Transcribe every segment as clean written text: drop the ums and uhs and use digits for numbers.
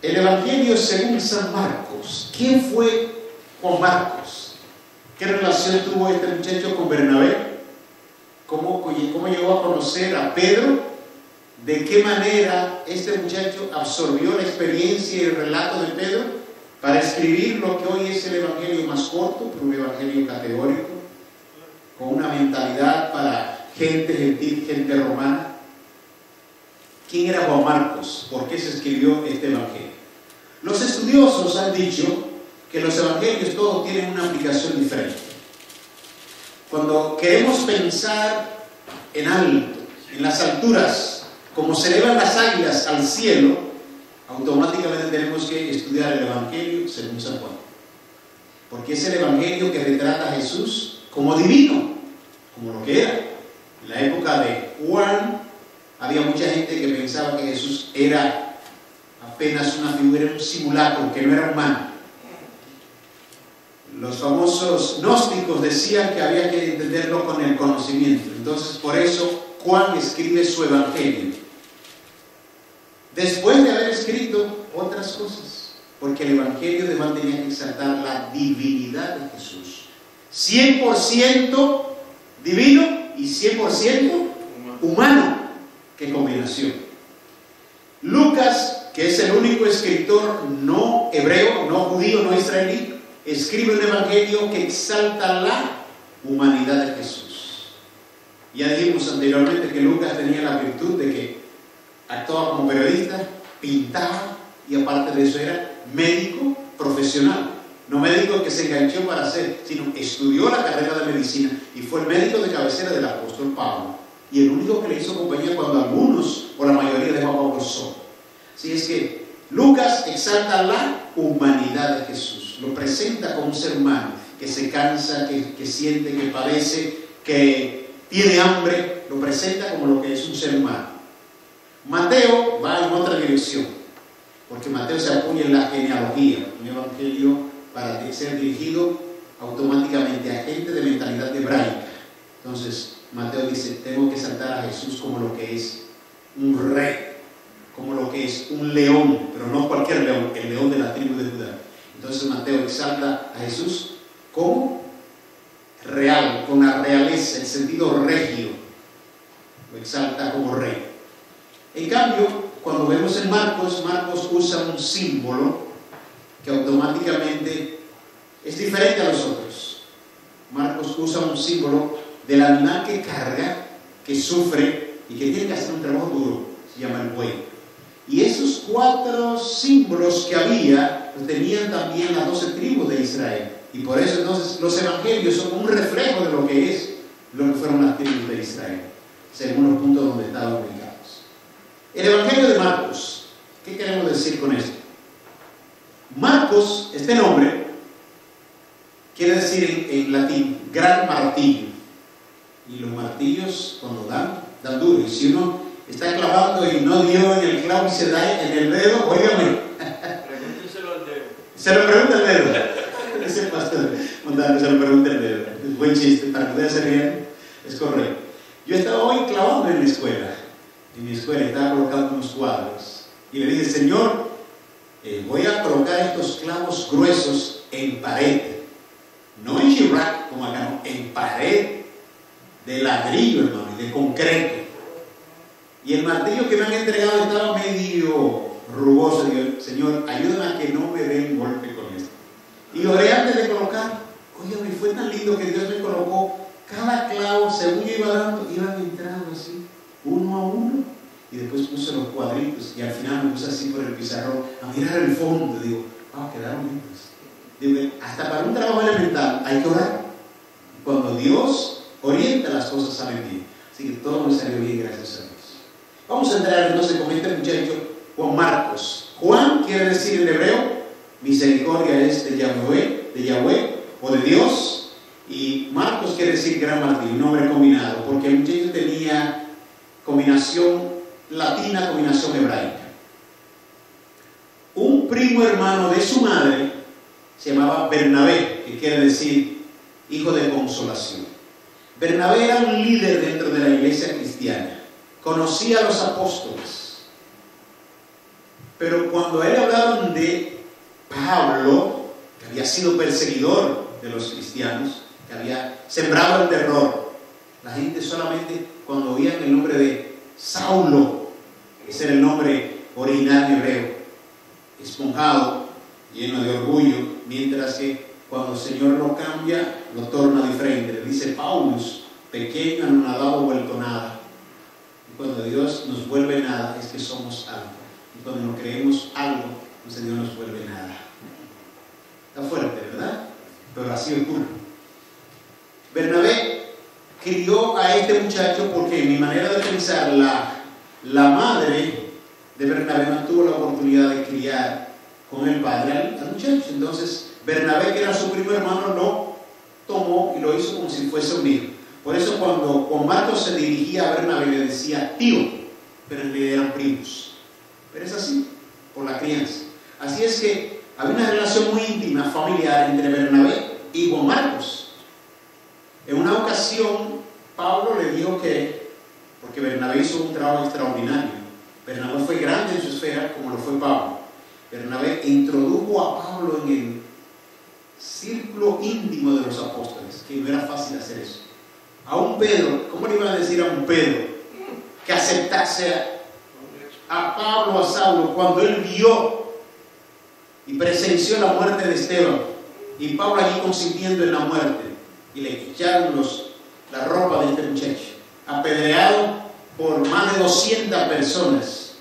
El Evangelio según San Marcos. ¿Quién fue Juan Marcos? ¿Qué relación tuvo este muchacho con Bernabé? ¿Cómo llegó a conocer a Pedro? ¿De qué manera este muchacho absorbió la experiencia y el relato de Pedro para escribir lo que hoy es el Evangelio más corto, pero un Evangelio categórico, con una mentalidad para gente gentil, gente romana? ¿Quién era Juan Marcos? ¿Por qué se escribió este Evangelio? Los estudiosos han dicho que los Evangelios todos tienen una aplicación diferente. Cuando queremos pensar en alto, en las alturas, como se elevan las águilas al cielo, automáticamente tenemos que estudiar el Evangelio según San Juan. Porque es el Evangelio que retrata a Jesús como divino, como lo que era. En la época de Juan había mucha gente que pensaba que Jesús era apenas una figura, un simulacro, que no era humano. Los famosos gnósticos decían que había que entenderlo con el conocimiento. Entonces, por eso Juan escribe su Evangelio, después de haber escrito otras cosas, porque el Evangelio de Juan tenía que exaltar la divinidad de Jesús. 100% divino y 100% humano. ¡Qué combinación! Lucas, que es el único escritor no hebreo, no judío, no israelí, escribe un evangelio que exalta la humanidad de Jesús. Ya dijimos anteriormente que Lucas tenía la virtud de que actuaba como periodista, pintaba y aparte de eso era médico profesional. No médico que se enganchó para hacer, sino estudió la carrera de medicina y fue el médico de cabecera del apóstol Pablo. Y el único que le hizo compañía cuando algunos o la mayoría dejó a Pablo solo. Así es que Lucas exalta la humanidad de Jesús, lo presenta como un ser humano que se cansa, que siente, que padece, que tiene hambre, lo presenta como lo que es un ser humano. Mateo va en otra dirección, porque Mateo se apoya en la genealogía, un evangelio para ser dirigido automáticamente a gente de mentalidad hebraica. Entonces Mateo dice, tengo que exaltar a Jesús como lo que es un rey, como lo que es un león, pero no cualquier león, el león de la tribu de Judá. Entonces Mateo exalta a Jesús como real, con la realeza, el sentido regio, lo exalta como rey. En cambio, cuando vemos en Marcos, Marcos usa un símbolo que automáticamente es diferente a los otros. Marcos usa un símbolo del animal que carga, que sufre y que tiene que hacer un trabajo duro, se llama el buey. Y esos 4 símbolos que había, los tenían también las 12 tribus de Israel. Y por eso entonces los evangelios son un reflejo de lo que es, lo que fueron las tribus de Israel, según los puntos donde estaban ubicados. El evangelio de Marcos, ¿qué queremos decir con esto? Marcos, este nombre, quiere decir en latín, gran martillo. Y los martillos cuando dan duro. Y si uno está clavando y no dio en el clavo y se da en el dedo, óigame. Pregúntenselo al dedo. Se lo pregunta el dedo. Ese pastor Montano se lo pregunta el dedo. Es buen chiste, para que ustedes se rían, es correcto. Yo estaba hoy clavando en mi escuela. En mi escuela estaba colocando unos cuadros. Y le dije, Señor, voy a colocar estos clavos gruesos en pared. No en Chirac, como acá, no, en pared de ladrillo, hermano, y de concreto. Y el martillo que me han entregado estaba medio rugoso. Digo, Señor, ayúdame a que no me den golpe con esto. Y oré antes de colocar. Oye, me fue tan lindo que Dios me colocó cada clavo, según yo iba dando, iban entrando así, uno a uno. Y después puse los cuadritos. Y al final me puse así por el pizarrón a mirar el fondo. Digo, quedaron lindos. Digo, hasta para un trabajo elemental hay que orar. Cuando Dios orienta, las cosas salen bien. Así que todo me salió bien, gracias a Dios. Vamos a entrar entonces con este muchacho Juan Marcos. Juan quiere decir en hebreo, misericordia es de Yahweh o de Dios. Y Marcos quiere decir gran martillo, un nombre combinado, porque el muchacho tenía combinación latina, combinación hebraica. Un primo hermano de su madre se llamaba Bernabé, que quiere decir hijo de consolación. Bernabé era un líder dentro de la iglesia cristiana. Conocía a los apóstoles. Pero cuando a él hablaron de Pablo, que había sido perseguidor de los cristianos, que había sembrado el terror, la gente solamente cuando oían el nombre de Saulo, ese era el nombre original en hebreo, esponjado, lleno de orgullo, mientras que cuando el Señor lo cambia, lo torna diferente. Le dice Paulus, pequeño, anonadado, vuelto nada. Y cuando Dios nos vuelve nada, es que somos algo. Y cuando nos creemos algo, entonces Dios nos vuelve nada. Está fuerte, ¿verdad? Pero así ocurre. Bernabé crió a este muchacho porque, en mi manera de pensar, la madre de Bernabé no tuvo la oportunidad de criar con el padre al muchacho. Entonces Bernabé, que era su primo hermano, lo tomó y lo hizo como si fuese un hijo. Por eso cuando Juan Marcos se dirigía a Bernabé le decía tío, pero en realidad eran primos. Pero es así, por la crianza. Así es que había una relación muy íntima, familiar, entre Bernabé y Juan Marcos. En una ocasión Pablo le dijo que, porque Bernabé hizo un trabajo extraordinario, Bernabé fue grande en su esfera como lo fue Pablo. Bernabé introdujo a Pablo en el círculo íntimo de los apóstoles, que no era fácil hacer eso. A un Pedro, ¿cómo le iban a decir a un Pedro que aceptase a Pablo, a Saulo, cuando él vio y presenció la muerte de Esteban y Pablo allí consintiendo en la muerte, y le echaron la ropa de este muchacho, apedreado por más de 200 personas,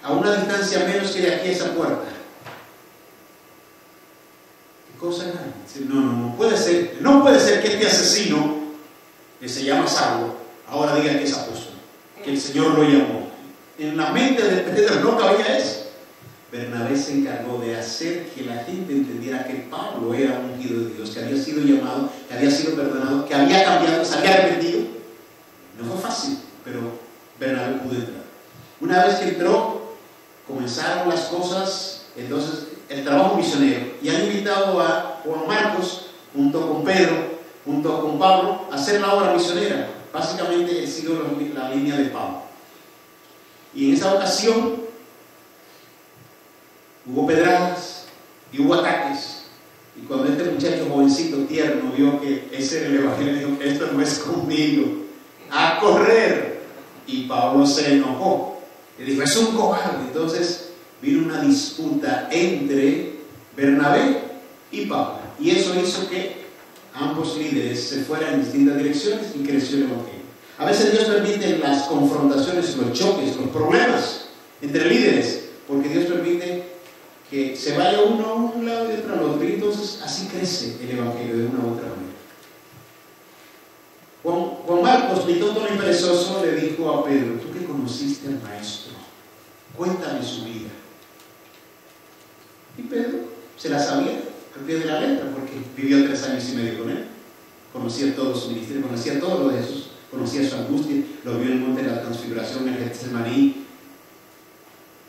a una distancia menos que de aquí a esa puerta? ¿Qué cosa era? No puede ser, no puede ser que este asesino, que se llama Saulo, ahora diga que es apóstol, que el Señor lo llamó. En la mente de Pedro no cabía eso. Bernabé se encargó de hacer que la gente entendiera que Pablo era ungido de Dios, que había sido llamado, que había sido perdonado, que había cambiado, se había arrepentido. No fue fácil, pero Bernabé pudo entrar. Una vez que entró, comenzaron las cosas, entonces el trabajo misionero, y han invitado a Juan Marcos junto con Pedro, junto con Pablo, a hacer la obra misionera. Básicamente he sido la línea de Pablo. Y en esa ocasión hubo pedradas y hubo ataques. Y cuando este muchacho jovencito, tierno, vio que ese era el evangelio, dijo: esto no es conmigo, a correr. Y Pablo se enojó y dijo: es un cobarde. Entonces vino una disputa entre Bernabé y Pablo, y eso hizo que ambos líderes se fueran en distintas direcciones y creció el evangelio. A veces Dios permite las confrontaciones, los choques, los problemas entre líderes, porque Dios permite que se vaya uno a un lado y otro al otro, y entonces así crece el evangelio de una u otra manera. Juan Marcos, ni tonto ni perezoso, le dijo a Pedro: tú que conociste al maestro, cuéntame su vida. Y Pedro se la sabía al pie de la letra, porque vivió 3 años y medio con él, conocía todo su ministerio, conocía todo lo de Jesús, conocía su angustia, lo vio en el monte de la transfiguración, en Getsemaní.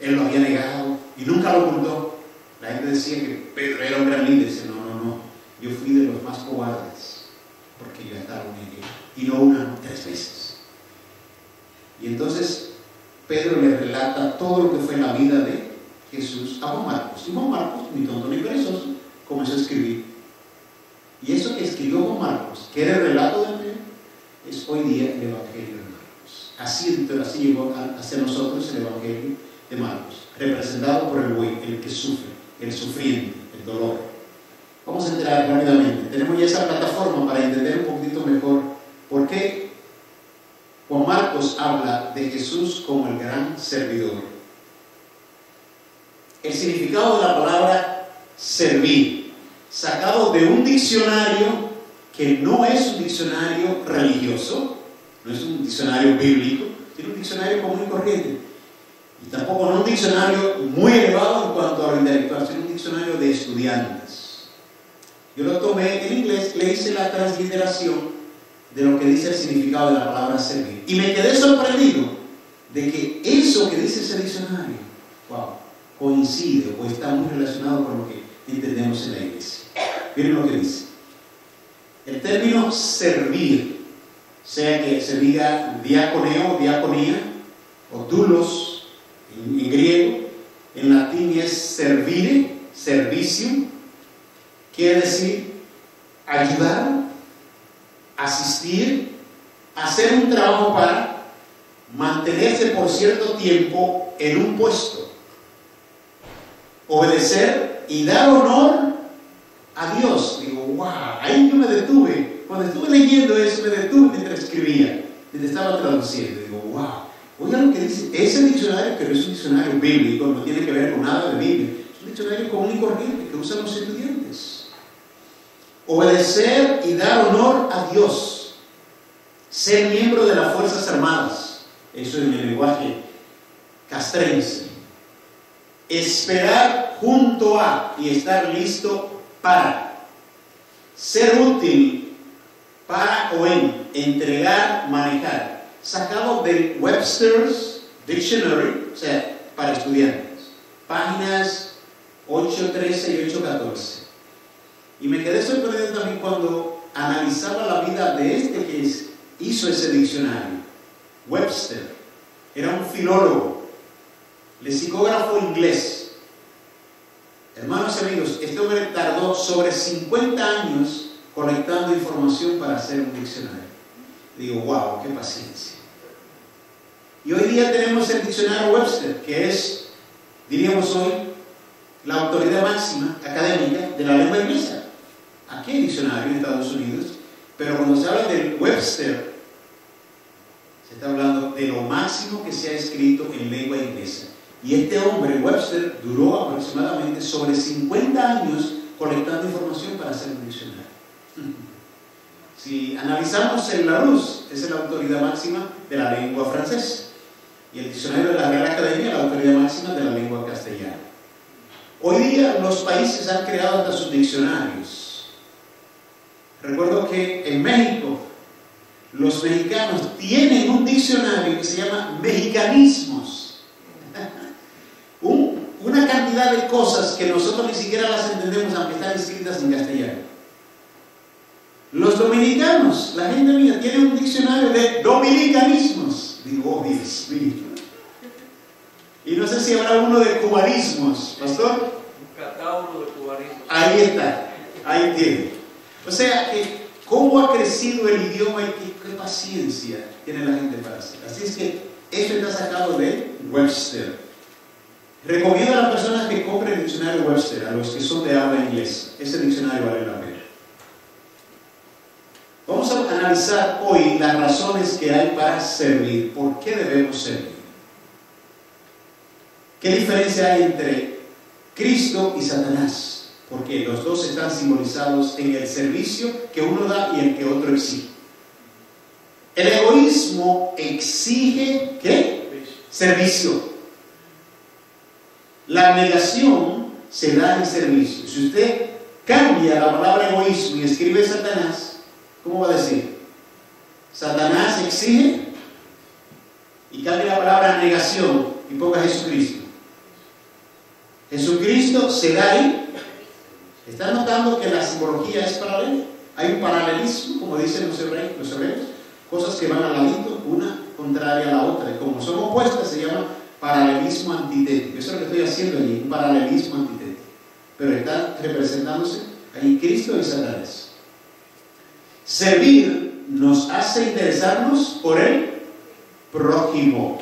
Él lo había negado y nunca lo ocultó. La gente decía que Pedro era un gran líder. Dice: no, yo fui de los más cobardes, porque yo estaba con él, y no una, no 3 veces. Y entonces Pedro le relata todo lo que fue la vida de Jesús a Juan Marcos. Y Juan Marcos, ni tonto ni perezoso, comenzó a escribir. Y eso que escribió Juan Marcos, que era el relato de Pedro, es hoy día el evangelio de Marcos. Así llegó a ser nosotros el evangelio de Marcos, representado por el buey, el que sufre, el sufriente, el dolor. Vamos a entrar rápidamente. Tenemos ya esa plataforma para entender un poquito mejor por qué Juan Marcos habla de Jesús como el gran servidor. El significado de la palabra servir, sacado de un diccionario que no es un diccionario religioso, no es un diccionario bíblico, es un diccionario común y corriente. Y tampoco no un diccionario muy elevado en cuanto a lo intelectual, sino un diccionario de estudiantes. Yo lo tomé en inglés, le hice la transliteración de lo que dice el significado de la palabra servir. Y me quedé sorprendido de que eso que dice ese diccionario, coincide o está muy relacionado con lo que entendemos en la iglesia. Miren lo que dice. El término servir, sea que se diga diaconeo, diaconía, o doulos, en griego, en latín es servire, servicio, quiere decir ayudar, asistir, hacer un trabajo para mantenerse por cierto tiempo en un puesto, obedecer y dar honor a Dios. Digo, wow, ahí yo me detuve. Cuando estuve leyendo eso, me detuve mientras escribía, mientras estaba traduciendo. Digo, wow, oiga lo que dice. Ese diccionario, que no es un diccionario bíblico, no tiene que ver con nada de Biblia, es un diccionario común y corriente que usan los estudiantes. Obedecer y dar honor a Dios. Ser miembro de las Fuerzas Armadas. Eso en el lenguaje castrense. Esperar junto a y estar listo para. Ser útil para o en. Entregar, manejar. Sacado del Webster's Dictionary, o sea, para estudiantes. Páginas 8.13 y 8.14. Y me quedé sorprendido también cuando analizaba la vida de este que hizo ese diccionario. Webster era un filólogo, lexicógrafo inglés. Hermanos y amigos, este hombre tardó sobre 50 años colectando información para hacer un diccionario. Digo, wow, qué paciencia. Y hoy día tenemos el diccionario Webster, que es, diríamos hoy, la autoridad máxima académica de la lengua inglesa. Aquí hay diccionario en Estados Unidos, pero cuando se habla del Webster, se está hablando de lo máximo que se ha escrito en lengua inglesa. Y este hombre, Webster, duró aproximadamente sobre 50 años colectando información para hacer un diccionario. Si analizamos el Larousse, esa es la autoridad máxima de la lengua francesa. Y el diccionario de la Real Academia, la autoridad máxima de la lengua castellana. Hoy día los países han creado hasta sus diccionarios. Recuerdo que en México, los mexicanos tienen un diccionario que se llama mexicanismos. Una cantidad de cosas que nosotros ni siquiera las entendemos, aunque están escritas en castellano. Los dominicanos, la gente mía, tiene un diccionario de dominicanismos. Digo, oh, Dios mío. Y no sé si habrá uno de cubanismos, pastor. Un catálogo de cubanismos. Ahí está, ahí tiene. O sea que cómo ha crecido el idioma y qué paciencia tiene la gente para hacer. Así es que esto está sacado de Webster. Recomiendo a las personas que compren el diccionario Webster, a los que son de habla inglesa. Ese diccionario vale la pena. Vamos a analizar hoy las razones que hay para servir. ¿Por qué debemos servir? ¿Qué diferencia hay entre Cristo y Satanás? Porque los dos están simbolizados en el servicio que uno da y el que otro exige. El egoísmo exige ¿qué? Servicio. La negación se da en servicio. Si usted cambia la palabra egoísmo y escribe Satanás, ¿cómo va a decir? Satanás exige, y cambia la palabra negación y ponga Jesucristo. Jesucristo se da ahí. ¿Están notando que la simbología es paralela? Hay un paralelismo, como dicen los hebreos, cosas que van al ladito, una contraria a la otra. Y como son opuestas, se llama paralelismo antitético. Eso es lo que estoy haciendo allí, un paralelismo antitético. Pero está representándose ahí Cristo y Satanás. Servir nos hace interesarnos por el prójimo.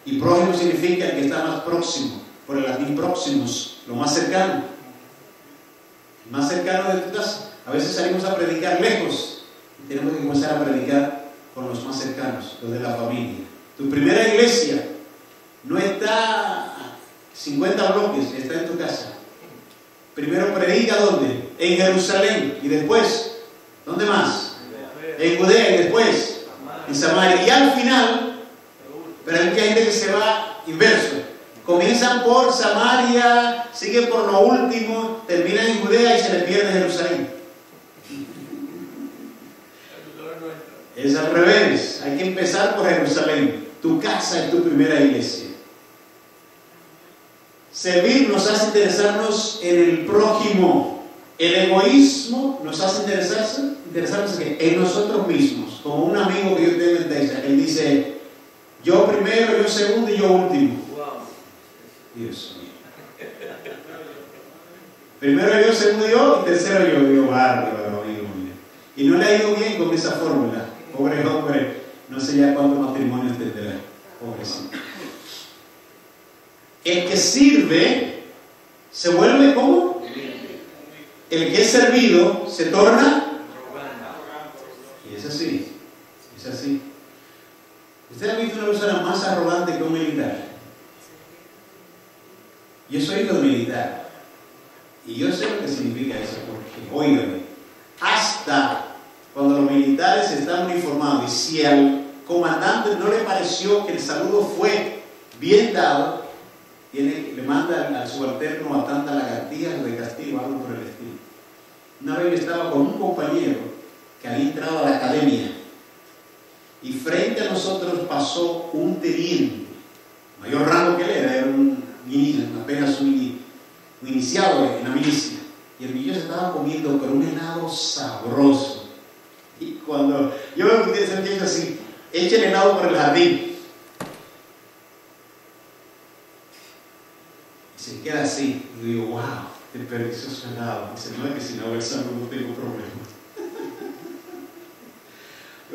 Y prójimo significa el que está más próximo, por el latín próximos, lo más cercano. El más cercano de tu casa. A veces salimos a predicar lejos y tenemos que comenzar a predicar con los más cercanos, los de la familia. Tu primera iglesia no está a 50 bloques, está en tu casa. Primero predica ¿dónde? En Jerusalén. Y después, ¿dónde más? En Judea. Y después en Samaria. Y al final, pero hay mucha gente que se va inverso. Comienzan por Samaria, siguen por lo último, terminan en Judea y se les pierde Jerusalén. Es al revés. Hay que empezar por Jerusalén. Tu casa es tu primera iglesia. Servir nos hace interesarnos en el prójimo. El egoísmo nos hace interesarnos en nosotros mismos. Como un amigo que yo tengo en Texas, él dice, yo primero, yo segundo y yo último. Dios mío. Primero yo, segundo yo y tercero yo. Digo, bárbaro, amigo mío. Y no le ha ido bien con esa fórmula. Pobre hombre, no sé ya cuántos matrimonios tendrá. Pobrecito. El que sirve se vuelve como el que es servido se torna. Y es así, es así. ¿Usted ha visto una persona más arrogante que un militar? Yo soy hijo de militar y yo sé lo que significa eso, porque, óigame, hasta cuando los militares están uniformados y si al comandante no le pareció que el saludo fue bien dado, le manda al subalterno a tantas lagartijas de castigo, algo por el estilo. Una vez yo estaba con un compañero que había entrado a la academia y frente a nosotros pasó un teniente, mayor rango que él era un apenas un iniciado en la milicia. Y el niño se estaba comiendo con un helado sabroso. Y cuando yo lo que sentí así, echa el helado por el jardín. Y se queda así. Y digo, wow, desperdició su helado. Dice, no es que si no haber salud no tengo problemas.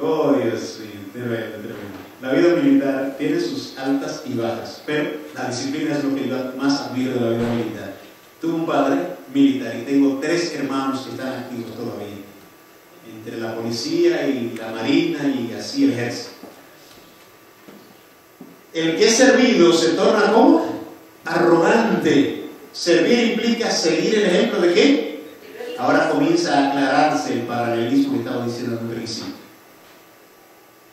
Oh, Dios mío, tremendo, tremendo. La vida militar tiene sus altas y bajas, pero la disciplina es lo que yo más admiro de la vida militar. Tuve un padre militar y tengo 3 hermanos que están activos todavía, entre la policía y la marina y así el ejército. El que es servido se torna como arrogante. Servir implica seguir el ejemplo de qué. Ahora comienza a aclararse el paralelismo que estaba diciendo en un principio.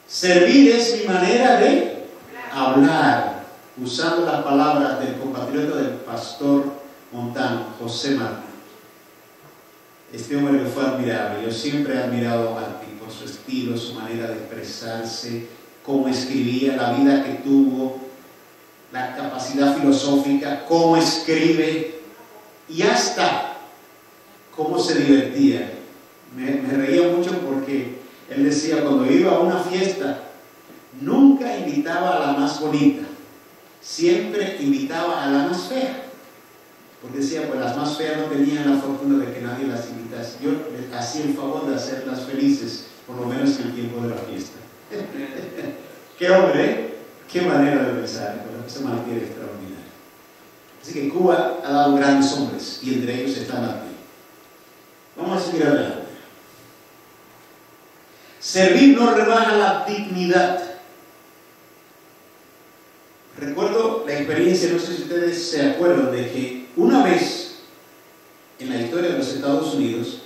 Servir es mi manera de hablar, usando las palabras del compatriota del pastor montano, José Martín. Este hombre que fue admirable. Yo siempre he admirado a Martín por su estilo, su manera de expresarse, cómo escribía, la vida que tuvo, la capacidad filosófica, cómo escribe y hasta cómo se divertía. Me reía mucho porque él decía, cuando iba a una fiesta, nunca invitaba a la más bonita, siempre invitaba a la más fea. Porque decía, pues las más feas no tenían la fortuna de que nadie las invitase. Yo les hacía el favor de hacerlas felices, por lo menos en el tiempo de la fiesta. ¡Qué hombre! ¿Eh? ¡Qué manera de pensar! Pero ese Martín es extraordinario. Así que Cuba ha dado grandes hombres, y entre ellos está Martín. Vamos a seguir adelante. Servir no rebaja la dignidad. Recuerdo la experiencia, no sé si ustedes se acuerdan, de que una vez en la historia de los Estados Unidos,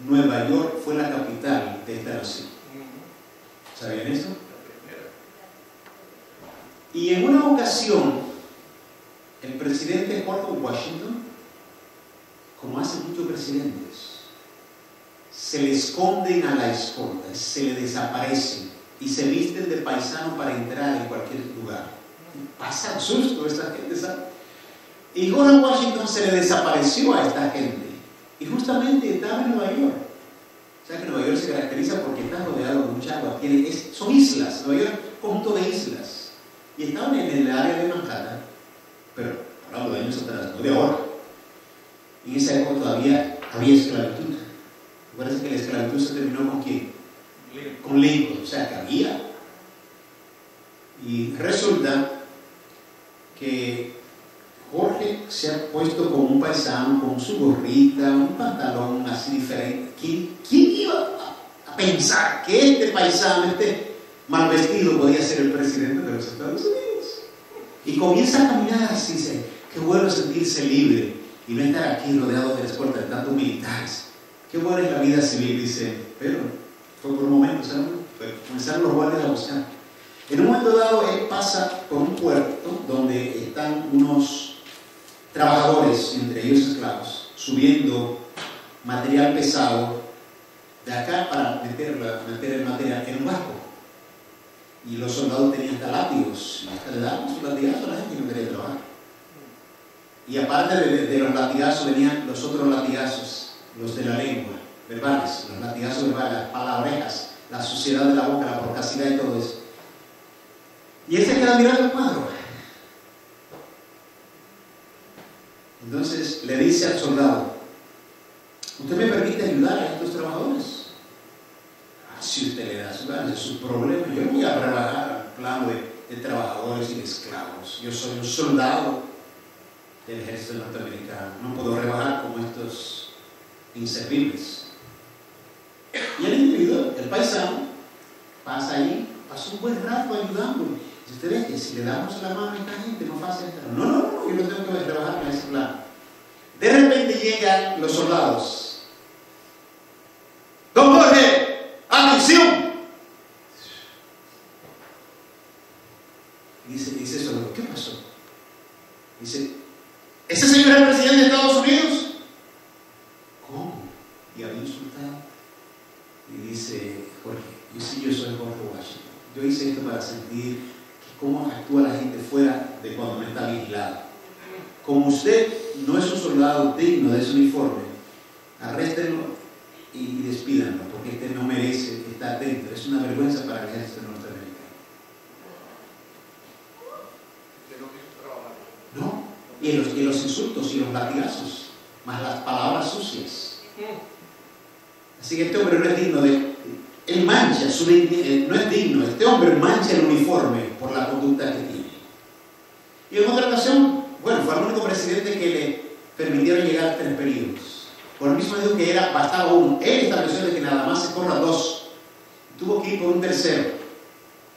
Nueva York fue la capital de esta nación. ¿Sabían eso? Y en una ocasión, el presidente George Washington, como hace muchos presidentes, se le esconden a la escolta, se le desaparecen y se visten de paisano para entrar en cualquier lugar. Pasa susto esta gente, ¿sabe? Y George Washington se le desapareció a esta gente y justamente estaba en Nueva York. O sea que Nueva York se caracteriza porque está rodeado de mucha agua, son islas, Nueva York es un conjunto de islas. Y estaban en el área de Manhattan, pero hablando de años atrás, no de ahora. Y en esa época todavía había esclavitud. Parece que la esclavitud se terminó con quién? Con Lincoln, o sea que había. Y resulta que Jorge se ha puesto como un paisano, con su gorrita, un pantalón así diferente. ¿Quién iba a pensar que este paisano, este mal vestido, podía ser el presidente de los Estados Unidos? Y comienza a caminar así, dice, qué bueno sentirse libre y no estar aquí rodeado de las puertas de tantos militares. Qué buena es la vida civil, dice, pero fue por un momento, ¿saben? Comenzaron los guardias a buscar. En un momento dado, él pasa por un puerto donde están unos trabajadores, entre ellos esclavos, subiendo material pesado de acá para meter el material en un barco. Y los soldados tenían hasta látigos, y hasta le daban sus latigazos a la gente que no quería trabajar. Y aparte de los latigazos venían los otros latigazos, los de la lengua, verbales, los latigazos verbales, las palabrejas, la suciedad de la boca, la porcacidad y todo eso. Y él se queda mirando el cuadro. dice al soldado: ¿usted me permite ayudar a estos trabajadores? Si usted le da su gana, es su problema. Yo voy a rebajar el plano de trabajadores y de esclavos. Yo soy un soldado del ejército norteamericano. No puedo rebajar como estos inservibles. Y el individuo, el paisano, pasa allí, pasa un buen rato ayudando. Y usted ve que si le damos la mano a esta gente no pasa esto. No, yo no tengo que rebajar en ese plano. De repente llegan los soldados. ¡Don Jorge! ¡Atención! Dice el soldado: ¿qué pasó? Dice: ¿ese señor es el presidente de Estados Unidos? ¿Cómo? Y había insultado. Y dice Jorge: yo soy Jorge Washington. Yo hice esto para sentir cómo actúa la gente fuera de cuando no está vigilado. Como usted no es un soldado digno de ese uniforme, arréstenlo y despídanlo, porque este no merece estar dentro. Es una vergüenza para el ejército norteamericano. No, y los insultos y los latigazos, más las palabras sucias. Así que este hombre no es digno de... Él mancha, no es digno. Este hombre mancha el uniforme por la conducta que tiene. Y en otra ocasión, bueno, fue el único presidente que le permitieron llegar 3 periodos. Por el mismo dijo que bastaba uno. Él estableció de que nada más se corra 2. Tuvo que ir por un tercero.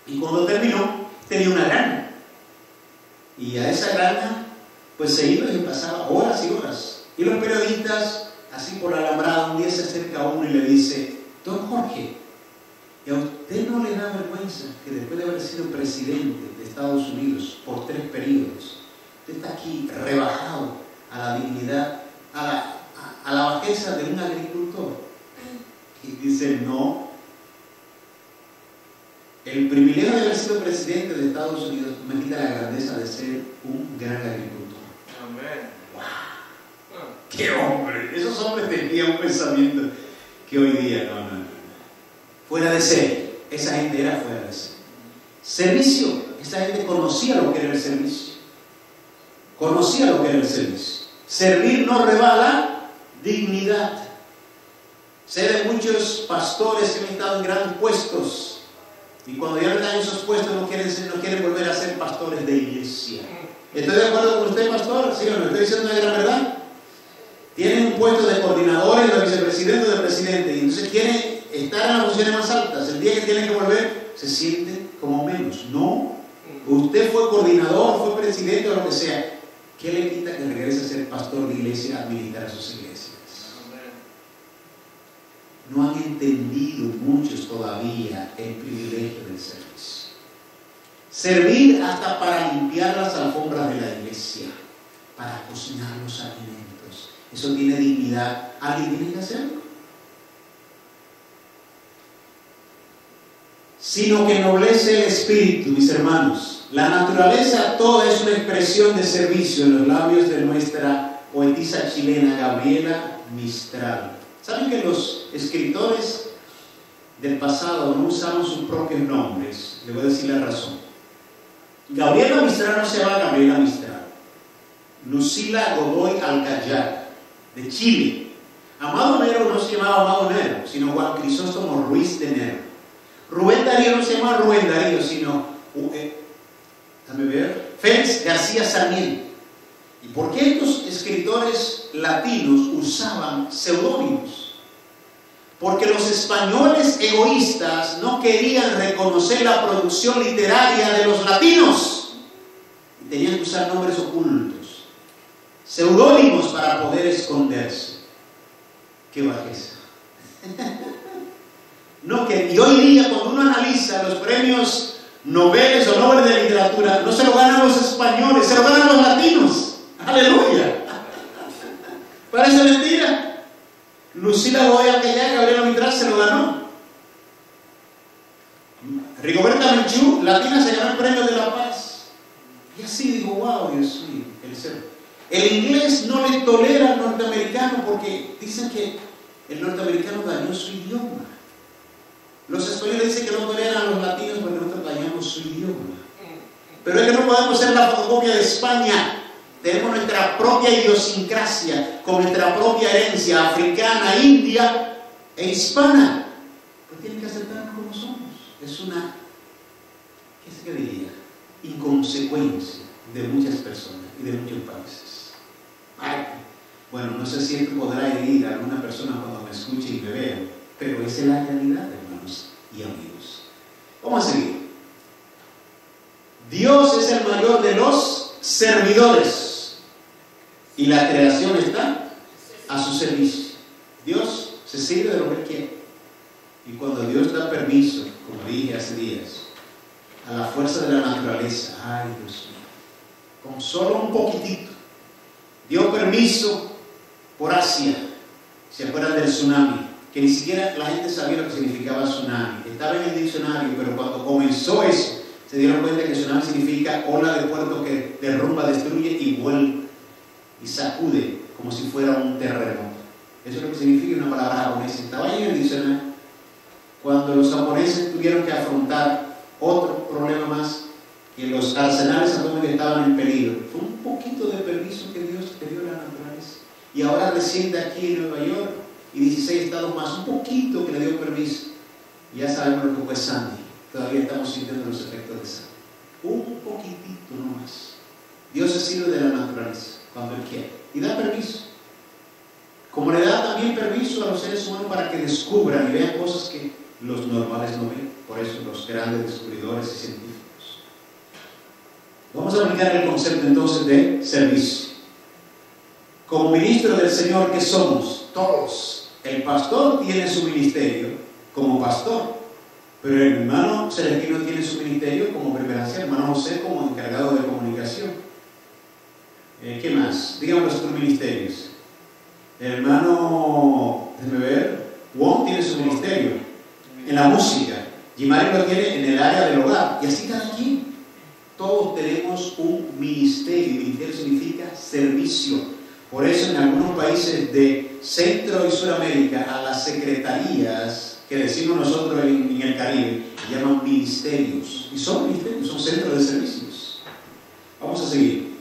Y cuando terminó, tenía una granja. Y a esa granja, pues se iba y pasaba horas y horas. Y los periodistas, así por la alambrada, un día se acerca a uno y le dice: don Jorge, ¿y a usted no le da vergüenza que después de haber sido presidente de Estados Unidos por 3 periodos, usted está aquí rebajado a la dignidad, a la bajeza de un agricultor? Y dice: no, el privilegio de haber sido presidente de Estados Unidos me quita la grandeza de ser un gran agricultor. Amén. ¡Wow! ¡Qué hombre! Esos hombres tenían un pensamiento que hoy día no. Fuera de serie. Esa gente era fuera de serie. Servicio. Esa gente conocía lo que era el servicio. Conocía lo que era el servicio. Servir no rebaja dignidad. Sé de muchos pastores que han estado en grandes puestos y cuando ya están en esos puestos no quieren volver a ser pastores de iglesia. ¿Estoy de acuerdo con usted, pastor? ¿Sí o no? ¿Estoy diciendo una gran verdad? Tienen un puesto de coordinadores, de vicepresidente o de presidente, y entonces quieren estar en las posiciones más altas. El día que tienen que volver, se sienten como menos. No, usted fue coordinador, fue presidente o lo que sea. ¿Qué le quita que regrese a ser pastor de iglesia, a administrar sus iglesias? No han entendido muchos todavía el privilegio del servicio. Servir hasta para limpiar las alfombras de la iglesia, para cocinar los alimentos. Eso tiene dignidad. ¿Alguien tiene que hacerlo? Sino que ennoblece el espíritu, mis hermanos. La naturaleza toda es una expresión de servicio en los labios de nuestra poetisa chilena Gabriela Mistral. ¿Saben que los escritores del pasado no usaban sus propios nombres? Le voy a decir la razón. Gabriela Mistral no se llama Gabriela Mistral. Lucila Godoy Alcayar, de Chile. Amado Nero no se llamaba Amado Nero, sino Juan Crisóstomo Ruiz de Nero. Rubén Darío no se llama Rubén Darío, sino déjame ver, Félix García Sarmiento. ¿Y por qué estos escritores latinos usaban seudónimos? Porque los españoles egoístas no querían reconocer la producción literaria de los latinos y tenían que usar nombres ocultos, seudónimos para poder esconderse. ¡Qué bajeza! No, que y hoy día cuando uno analiza los premios Nobel o Nobel de literatura, no se lo ganan los españoles, se lo ganan los latinos. ¡Aleluya! Parece mentira. Lucila Godoy Alcayar, Gabriela Mistral se lo ganó. Rigoberta Menchú, latina, se ganó el premio de la paz. Y así digo: wow, Dios mío, el inglés no le tolera al norteamericano porque dicen que el norteamericano dañó su idioma. Los españoles dicen que no toleran a los latinos porque nosotros dañamos su idioma. Pero es que no podemos ser la fotocopia de España. tenemos nuestra propia idiosincrasia, con nuestra propia herencia africana, india e hispana. Pues tienen que aceptarnos como somos. Es una, ¿qué se diría? Inconsecuencia de muchas personas y de muchos países. Ay, bueno, no sé si esto podrá herir a alguna persona cuando me escuche y me vea, pero esa es la realidad, hermanos y amigos. Vamos a seguir. Dios es el mayor de los servidores y la creación está a su servicio. Dios se sirve de lo que Él quiere. Y cuando Dios da permiso, como dije hace días, a la fuerza de la naturaleza, ay Dios mío, con solo un poquitito, dio permiso por Asia. ¿Se acuerdan del tsunami? Que ni siquiera la gente sabía lo que significaba tsunami. Estaba en el diccionario, pero cuando comenzó eso, se dieron cuenta que tsunami significa ola de puerto que derrumba, destruye y vuelve y sacude como si fuera un terremoto. Eso es lo que significa una palabra japonesa. Estaba ahí en el diccionario. Cuando los japoneses tuvieron que afrontar otro problema más, que los arsenales atómicos estaban en peligro, fue un poquito de permiso que Dios te dio a la naturaleza. Y ahora recién aquí en Nueva York y 16 estados más, un poquito que le dio permiso. Ya sabemos lo que fue Sandy. Todavía estamos sintiendo los efectos de Sandy. Un poquitito nomás. Dios se sirve de la naturaleza cuando Él quiere y da permiso. Como le da también permiso a los seres humanos para que descubran y vean cosas que los normales no ven. Por eso los grandes descubridores y científicos. Vamos a aplicar el concepto entonces de servicio. Como ministro del Señor que somos todos, el pastor tiene su ministerio como pastor, pero el hermano Celestino tiene su ministerio como preparación, el hermano José como encargado de comunicación. ¿Qué más? Díganme los otros ministerios. El hermano, déjeme ver, Juan tiene su ministerio en la música, Jimari lo tiene en el área del hogar, y así cada quien. Todos tenemos un ministerio. Ministerio significa servicio. Por eso en algunos países de Centro y Suramérica a las secretarías que decimos nosotros en el Caribe llaman ministerios. Y son ministerios, son centros de servicios. Vamos a seguir.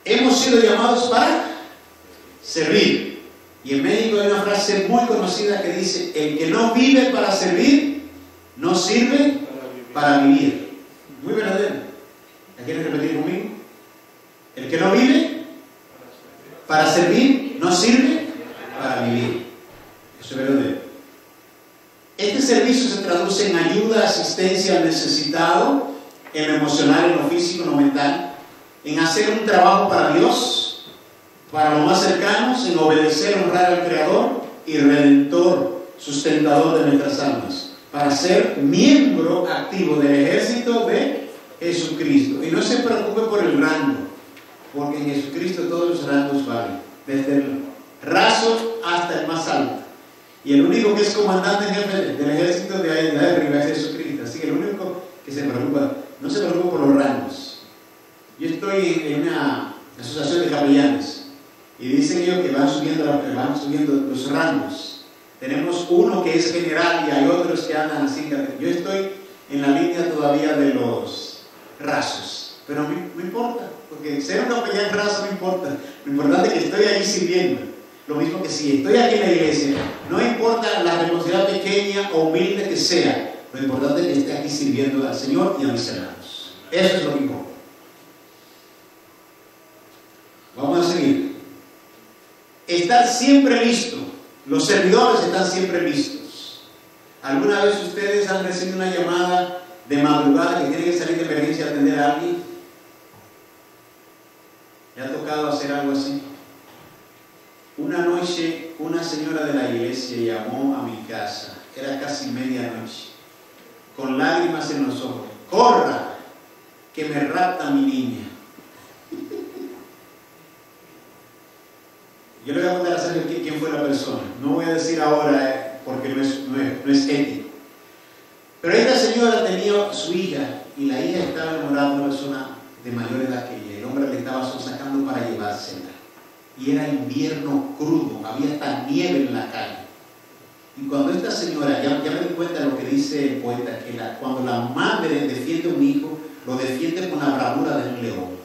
Hemos sido llamados para servir. Y en México hay una frase muy conocida que dice: el que no vive para servir, no sirve para vivir. Muy verdadero. ¿La quieren repetir conmigo? El que no vive para servir, no sirve para vivir. Eso es verdadero. Este servicio se traduce en ayuda, asistencia al necesitado, en lo emocional, en lo físico, en lo mental, en hacer un trabajo para Dios, para los más cercanos, en obedecer, honrar al Creador y Redentor, sustentador de nuestras almas, para ser miembro activo del ejército de Jesucristo. Y no se preocupe por el rango, porque en Jesucristo todos los rangos valen, desde el raso hasta el más alto. Y el único que es comandante en jefe del ejército de ahí de arriba es Jesucristo. Así que el único que se preocupa, no se preocupa por los rangos. Yo estoy en una asociación de capellanes y dicen ellos que van subiendo los rangos. Tenemos uno que es general y hay otros que andan así. Yo estoy en la línea todavía de los rasos, pero no importa, porque ser un capellán raso no importa. Lo importante es que estoy ahí sirviendo. Lo mismo que si estoy aquí en la iglesia, no importa la responsabilidad pequeña o humilde que sea, lo importante es que esté aquí sirviendo al Señor y a mis hermanos. Eso es lo que importa. Vamos a seguir. Estar siempre listo. Los servidores están siempre listos. ¿Alguna vez ustedes han recibido una llamada de madrugada que tienen que salir de emergencia a atender a alguien? ¿Le ha tocado hacer algo así? Una noche, una señora de la iglesia llamó a mi casa. Era casi medianoche, con lágrimas en los ojos. ¡Corra! Que me rapta mi niña. Yo le voy a contar a Sergio quién fue la persona. No voy a decir ahora porque no es ético. Pero esta señora tenía su hija y la hija estaba enamorada de una persona de mayor edad que ella. El hombre le estaba sacando para llevársela. Y era invierno crudo, había hasta nieve en la calle. Y cuando esta señora, ya me doy cuenta de lo que dice el poeta, que cuando la madre defiende a un hijo, lo defiende con la bravura de un león.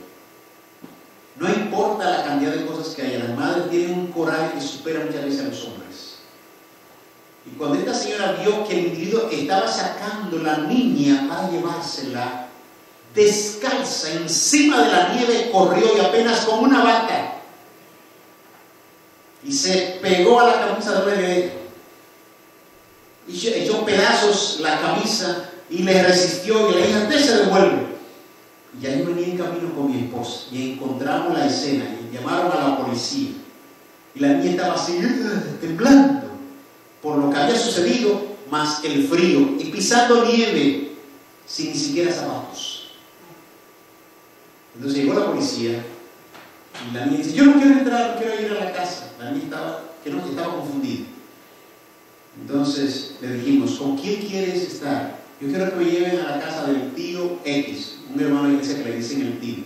física y a las madres tienen un coraje que supera muchas veces a los hombres. Y cuando esta señora vio que el individuo estaba sacando la niña para llevársela, descalza, encima de la nieve, corrió y apenas con una bata, y se pegó a la camisa de bebé, y echó pedazos la camisa, y le resistió, y le dijo: "Usted se devuelve". Y ahí venía en camino con mi esposa, y encontramos la escena, y llamaron a la policía, y la niña estaba así, temblando, por lo que había sucedido, más el frío, y pisando nieve, sin ni siquiera zapatos. Entonces llegó la policía, y la niña dice: "Yo no quiero entrar, no quiero ir a la casa". La niña estaba confundida. Entonces le dijimos: "¿Con quién quieres estar?". "Yo quiero que me lleven a la casa del tío X", un hermano de iglesia que le dicen el tío,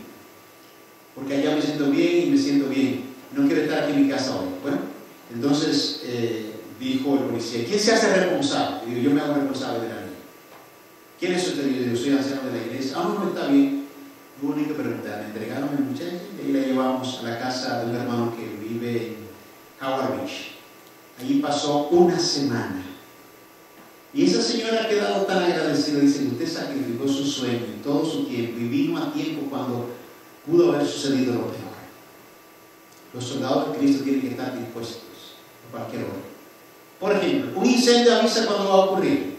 "porque allá me siento bien y me siento bien. No quiero estar aquí en mi casa hoy". Bueno, entonces dijo el policía: "¿Quién se hace responsable?". Y digo: "Yo me hago responsable de la niña". "¿Quién es usted?". Y yo: "Soy anciano de la iglesia". "Ah, no, está bien". Hubo que preguntar. Me entregaron al muchacho y ahí la llevamos a la casa de un hermano que vive en Howard Beach. Allí pasó una semana. Y esa señora ha quedado tan agradecida. Dice: "Usted sacrificó su sueño y todo su tiempo y vino a tiempo cuando pudo haber sucedido lo peor". Los soldados de Cristo tienen que estar dispuestos a cualquier hora. Por ejemplo, un incendio avisa cuando va a ocurrir.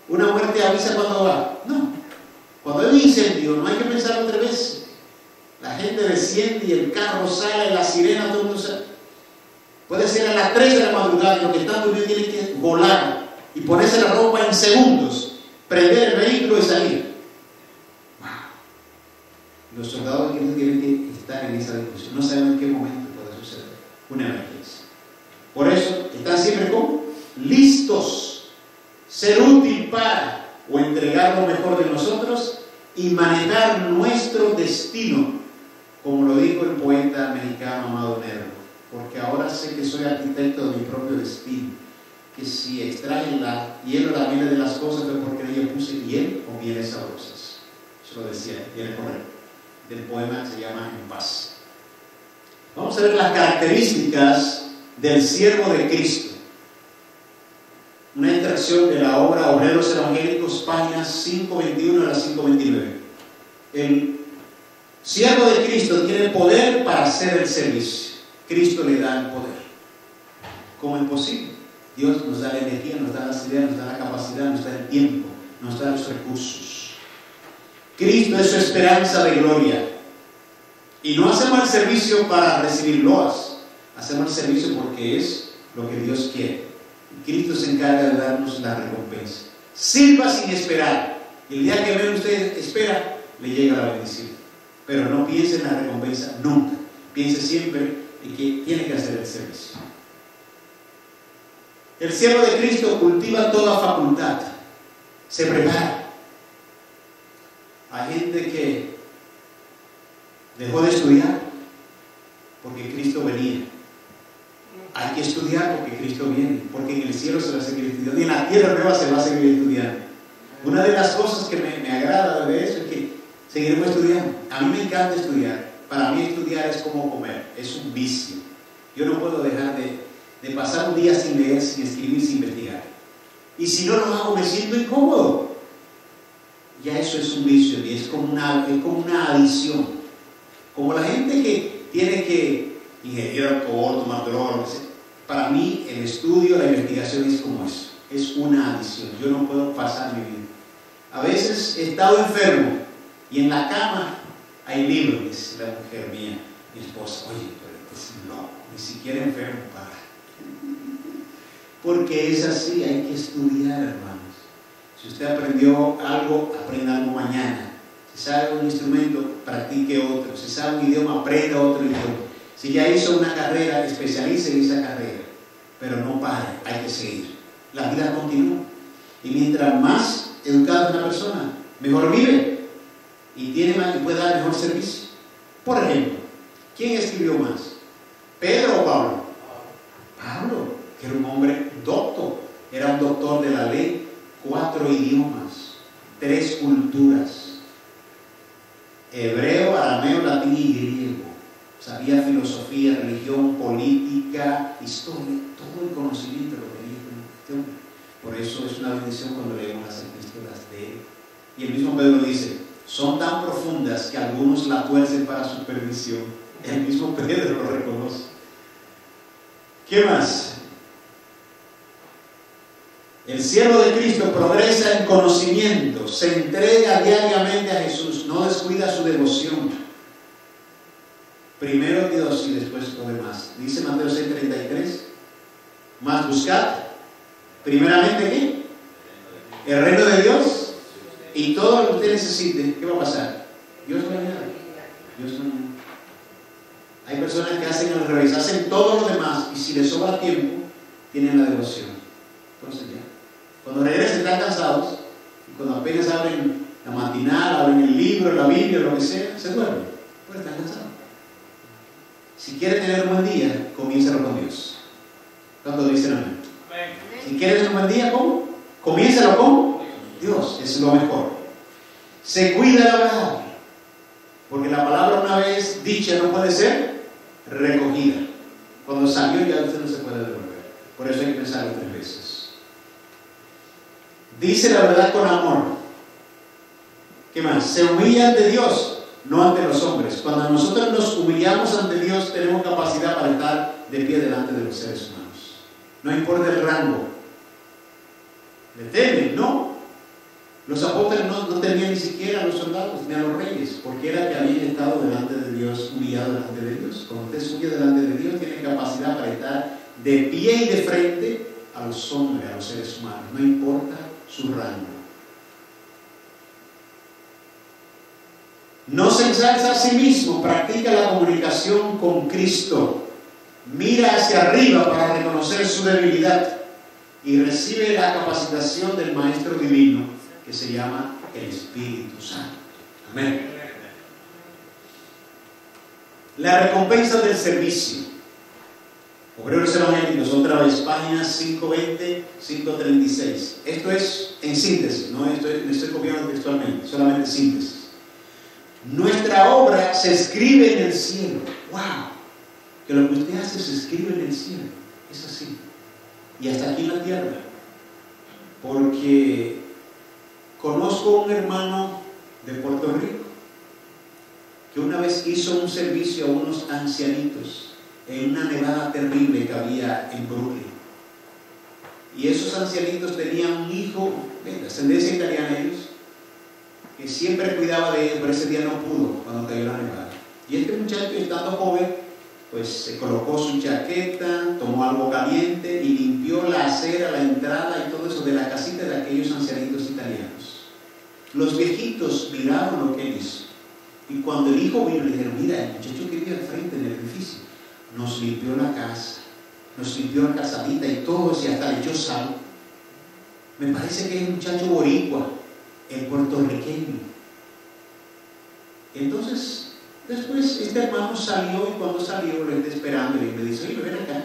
Una muerte avisa cuando va. No. Cuando hay un incendio no hay que pensar otra vez. La gente desciende y el carro sale, la sirena, todo el mundo sale. Puede ser a las 3 de la madrugada y los que están durmiendo tienen que volar y ponerse la ropa en segundos, prender el vehículo y salir. Wow. Los soldados de Cristo tienen que estar en esa disposición. No saben en qué momento puede suceder una emergencia. Por eso están siempre como listos, ser útil para o entregar lo mejor de nosotros y manejar nuestro destino, como lo dijo el poeta mexicano Amado Nervo: "Porque ahora sé que soy arquitecto de mi propio destino, que si extraen la hiel o la miel de las cosas fue porque en ella puse hiel o mieles sabrosas". Eso lo decía, tiene correcto, del poema que se llama En Paz. Vamos a ver las características del siervo de Cristo. Una extracción de la obra Obreros Evangélicos, páginas 521 a las 529. El siervo de Cristo tiene poder para hacer el servicio. Cristo le da el poder. ¿Cómo es posible? Dios nos da la energía, nos da las ideas, nos da la capacidad, nos da el tiempo, nos da los recursos. Cristo es su esperanza de gloria. Y no hacemos el servicio para recibir loas, hacemos el servicio porque es lo que Dios quiere. Cristo se encarga de darnos la recompensa. Sirva sin esperar. El día que menos usted espera, le llega la bendición. Pero no piense en la recompensa nunca. Piense siempre en que tiene que hacer el servicio. El siervo de Cristo cultiva toda facultad. Se prepara. Hay gente que dejó de estudiar porque Cristo venía. Hay que estudiar porque Cristo viene, porque en el cielo se va a seguir estudiando y en la tierra nueva se va a seguir estudiando. Una de las cosas que me agrada de eso es que seguiremos estudiando. A mí me encanta estudiar. Para mí estudiar es como comer, es un vicio. Yo no puedo dejar de pasar un día sin leer, sin escribir, sin investigar. Y si no lo hago me siento incómodo. Ya eso es un vicio y es como una adicción. Como la gente que tiene que ingerir alcohol, tomar droga, para mí el estudio, la investigación es como eso, es una adicción. Yo no puedo pasar mi vida. A veces he estado enfermo y en la cama hay libros, dice la mujer mía, mi esposa: "Oye, pero este es loco, ni siquiera enfermo para". Porque es así, hay que estudiar, hermanos. Si usted aprendió algo, aprenda algo mañana. Si sabe un instrumento, practique otro. Si sabe un idioma, aprenda otro idioma. Si ya hizo una carrera, especialice en esa carrera. Pero no pare, hay que seguir. La vida continúa. Y mientras más educada es una persona, mejor vive. Y puede dar mejor servicio. Por ejemplo, ¿quién escribió más? ¿Pedro o Pablo? Pablo, que era un hombre docto. Era un doctor de la ley. 4 idiomas, 3 culturas: hebreo, arameo, latín y griego. Sabía filosofía, religión, política, historia, todo el conocimiento lo tenía este hombre. Por eso es una bendición cuando leemos las epístolas de él. Y el mismo Pedro dice, son tan profundas que algunos la tuercen para su perdición. El mismo Pedro lo reconoce. ¿Qué más? El siervo de Cristo progresa en conocimiento, se entrega diariamente a Jesús, no descuida su devoción. Primero Dios y después lo demás. Dice Mateo 6:33, más buscad, primeramente ¿qué? El reino de Dios, y todo lo que usted necesite, ¿qué va a pasar? Dios va a llenar. Dios va a llenar. Hay personas que hacen al revés, hacen todo lo demás, y si les sobra tiempo, tienen la devoción. Entonces ya. Cuando regresen están cansados, y cuando apenas abren la matinal, abren el libro, la Biblia, lo que sea, se duermen, pues están cansados. Si quiere tener un buen día, comiénzalo con Dios. ¿Cuántos dicen amén? Si quieres un buen día, ¿cómo? Comiénzalo con Dios, es lo mejor. Se cuida la palabra, porque la palabra una vez dicha no puede ser recogida. Cuando salió ya usted no se puede devolver. Por eso hay que pensarlo 3 veces. Dice la verdad con amor. ¿Qué más? Se humilla ante Dios, no ante los hombres. Cuando nosotros nos humillamos ante Dios, tenemos capacidad para estar de pie delante de los seres humanos. No importa el rango. ¿Le temen? No. Los apóstoles no temían ni siquiera a los soldados ni a los reyes, porque era que habían estado delante de Dios, humillado delante de Dios. Cuando usted se humilla delante de Dios, tiene capacidad para estar de pie y de frente a los hombres, a los seres humanos. No importa su rango. No se ensalza a sí mismo, practica la comunicación con Cristo, mira hacia arriba para reconocer su debilidad y recibe la capacitación del Maestro Divino que se llama el Espíritu Santo. Amén. La recompensa del servicio. Obreros Evangélicos, otra vez, páginas 520, 536. Esto es en síntesis, no estoy copiando textualmente, solamente síntesis. Nuestra obra se escribe en el cielo. ¡Wow! Que lo que usted hace se escribe en el cielo. Es así. Y hasta aquí en la tierra. Porque conozco un hermano de Puerto Rico que una vez hizo un servicio a unos ancianitos en una nevada terrible que había en Brooklyn. Y esos ancianitos tenían un hijo de ascendencia italiana ellos, que siempre cuidaba de ellos, pero ese día no pudo cuando cayó la nevada. Y este muchacho, estando joven, pues se colocó su chaqueta, tomó algo caliente y limpió la acera, la entrada y todo eso de la casita de aquellos ancianitos italianos. Los viejitos miraron lo que él hizo. Y cuando el hijo vino, le dijeron, mira, el muchacho que vive al frente en el edificio nos limpió la casa, nos limpió la casadita y todo, y hasta le echó sal. Me parece que es un muchacho boricua, el puertorriqueño. Entonces, después este hermano salió, y cuando salió lo está esperando y me dice, oye, ven acá,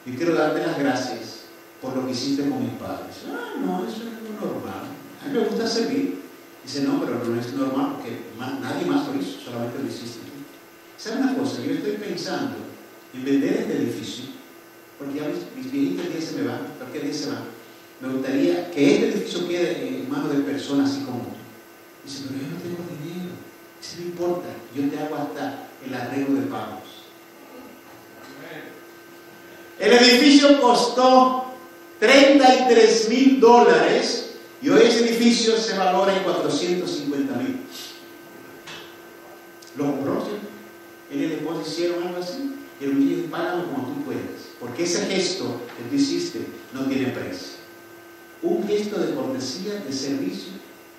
yo quiero darte las gracias por lo que hiciste con mis padres. No, eso es normal, a mí me gusta servir. Dice, no, pero no es normal porque nadie más lo hizo, solamente lo hiciste tú. ¿Sabe una cosa? Yo estoy pensando en vender este edificio, porque ya mis viejitos días se me van, cualquier día se van. Me gustaría que este edificio quede en manos de personas así como tú. Dice, pero yo no tengo dinero. Dice, no importa, yo te hago hasta el arreglo de pagos. El edificio costó $33,000 y hoy ese edificio se valora en $450,000. Lo compró, ¿sí? Él y la esposa hicieron algo así. Y el muchacho dice, págalo como tú puedas, porque ese gesto que tú hiciste no tiene precio. Un gesto de cortesía, de servicio,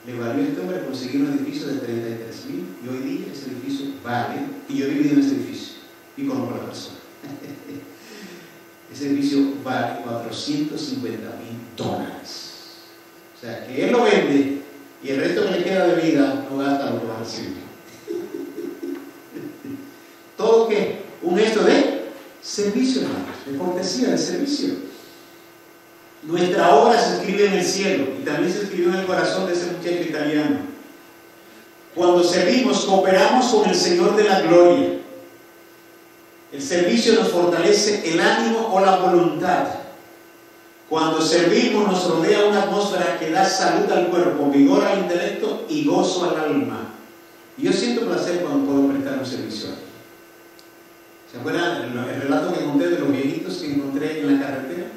le valió a este hombre conseguir un edificio de $33,000 y hoy día ese edificio vale, y yo he vivido en ese edificio y conozco a la persona. Ese edificio vale $450,000. O sea, que él lo vende y el resto que le queda de vida no gasta lo que va a recibir. Todo que un gesto de servicio, hermanos, de cortesía, de servicio. Nuestra obra se escribe en el cielo y también se escribió en el corazón de ese muchacho italiano. Cuando servimos, cooperamos con el Señor de la gloria. El servicio nos fortalece el ánimo o la voluntad. Cuando servimos nos rodea una atmósfera que da salud al cuerpo, vigor al intelecto y gozo al alma. Y yo siento placer cuando puedo prestar un servicio. ¿Se acuerdan el relato que conté de los viejitos que encontré en la carretera?